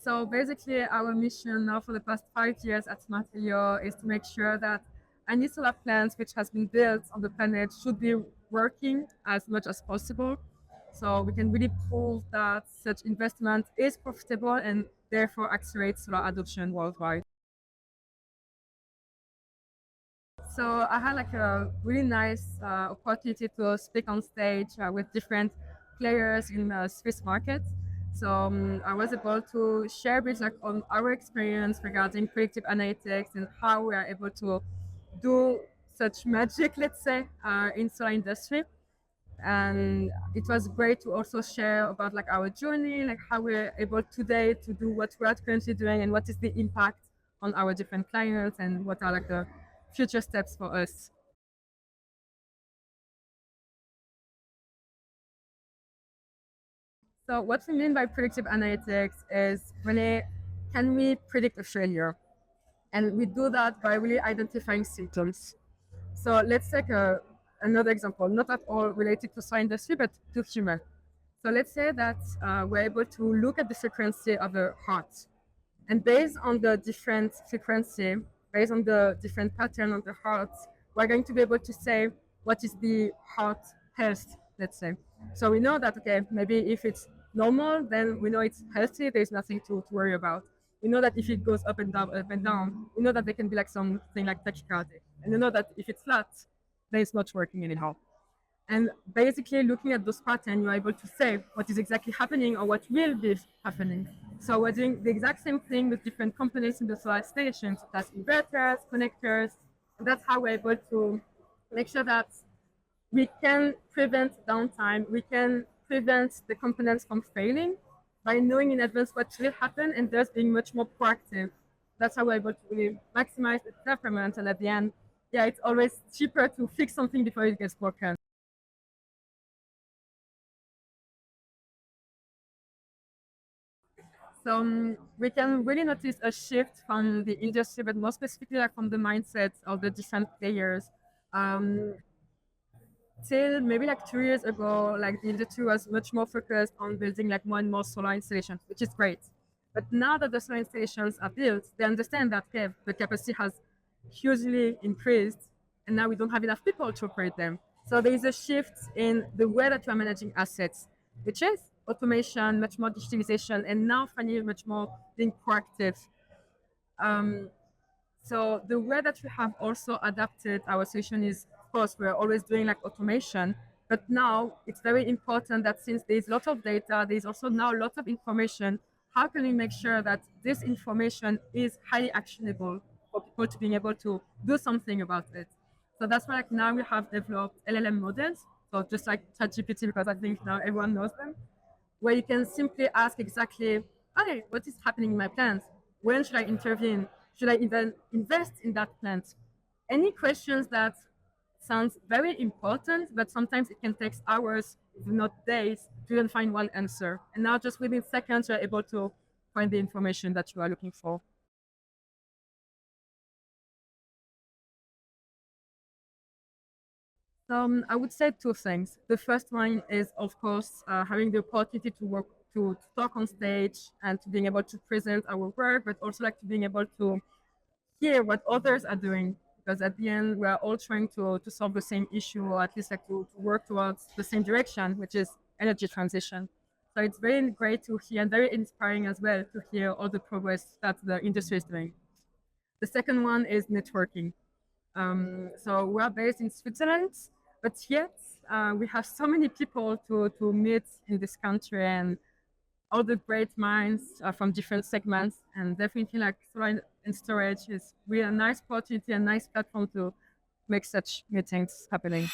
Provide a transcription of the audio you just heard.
So basically, our mission now for the past 5 years at SmartHelio is to make sure that any solar plant which has been built on the planet should be working as much as possible. So we can really prove that such investment is profitable and therefore accelerates solar adoption worldwide. So I had like a really nice opportunity to speak on stage with different players in the Swiss market. So I was able to share a bit like on our experience regarding predictive analytics and how we are able to do such magic, let's say, in solar industry. And it was great to also share about like our journey, like how we're able today to do what we're currently doing and what is the impact on our different clients and what are like the future steps for us. So what we mean by predictive analytics is really, can we predict a failure? And we do that by really identifying symptoms. So let's take another example, not at all related to solar industry, but to human. So let's say that we're able to look at the frequency of the heart. And based on the different frequency, based on the different pattern of the heart, we're going to be able to say what is the heart health, let's say. So we know that, okay, maybe if it's normal, then we know it's healthy, there's nothing to worry about. We know that if it goes up and down, we know that there can be like something like tachycardia. And we know that if it's flat, then it's not working anyhow. And basically looking at those patterns, you're able to say what is exactly happening or what will be happening. So we're doing the exact same thing with different components in the solar station, such as inverters, connectors. And that's how we're able to make sure that we can prevent downtime, we can prevent the components from failing by knowing in advance what will happen and thus being much more proactive. That's how we're able to really maximize the performance. And at the end, yeah, it's always cheaper to fix something before it gets broken. So we can really notice a shift from the industry, but more specifically like from the mindset of the different players. Um, Till maybe like 2 years ago, like the industry was much more focused on building like more and more solar installations, which is great. But now that the solar installations are built, they understand that okay, the capacity has hugely increased, and now we don't have enough people to operate them. So there is a shift in the way that we are managing assets, which is automation, much more digitalization, and now finally much more being proactive. Um, so the way that we have also adapted our solution is, of course, we're always doing like automation, but now it's very important that since there's a lot of data, there's also now a lot of information. How can we make sure that this information is highly actionable for people to being able to do something about it? So that's why like now we have developed LLM models. So just like ChatGPT, because I think now everyone knows them, where you can simply ask exactly, okay, what is happening in my plant? When should I intervene? Should I even invest in that plant? Any questions that sounds very important, but sometimes it can take hours, if not days, to even find one answer. And now just within seconds, you're able to find the information that you are looking for. I would say two things. The first one is, of course, having the opportunity to work, to talk on stage and to being able to present our work, but also like to being able to hear what others are doing. Because at the end, we are all trying to solve the same issue, or at least like to work towards the same direction, which is energy transition. So it's very great to hear and very inspiring as well to hear all the progress that the industry is doing. The second one is networking. So we are based in Switzerland, but yet we have so many people to meet in this country and all the great minds from different segments. And definitely like solar and storage is really a nice opportunity, a nice platform to make such meetings happening.